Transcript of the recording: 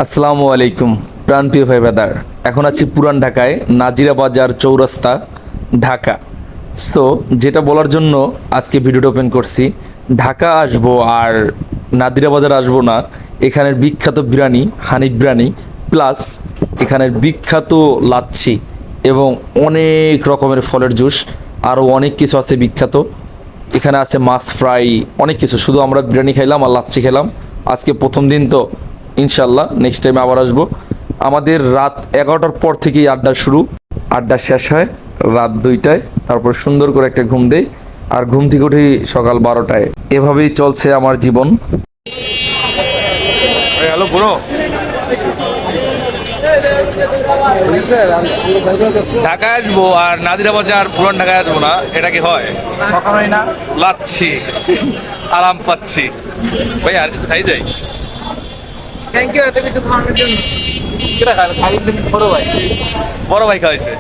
আসসালামু আলাইকুম প্রাণপ্রিয় ভাই ব্রাদার। এখন আছি পুরান ঢাকায়, নাজিরা বাজার চৌরাস্তা, ঢাকা। সো যেটা বলার জন্য আজকে ভিডিওটা ওপেন করছি, ঢাকা আসবো আর নাদিরা বাজার আসবো না। এখানের বিখ্যাত বিরিয়ানি হানিফ বিরিয়ানি, প্লাস এখানের বিখ্যাত লাচ্ছি এবং অনেক রকমের ফলের জুস, আরও অনেক কিছু আছে বিখ্যাত। এখানে আছে মাছ ফ্রাই, অনেক কিছু। শুধু আমরা বিরিয়ানি খাইলাম আর লাচ্ছি খেলাম। আজকে প্রথম দিন তো, ইনশাল্লাহ নেক্সট টাইম আবার আসবো। আমাদের রাত 11টার পর থেকেই আড্ডা শুরু, আড্ডা শেষ হয় রাত 2টায়। তারপর সুন্দর করে একটা ঘুম দেই, আর ঘুম থেকে উঠি সকাল 12টায়। এভাবেই চলছে আমার জীবন। হ্যালো ব্রো, ঢাকায় আসবো আর নাদিরা বাজার পুরান ঢাকায় আসবো না, এটা কি হয়? কখনোই না। লাচ্ছি আরাম পাচ্ছি ভাই, আর কিছু খাই যাই। থ্যাংক ইউ এত কিছু খাওয়ানোর জন্য। খাই বড় ভাই বড় ভাই খাওয়াইছে।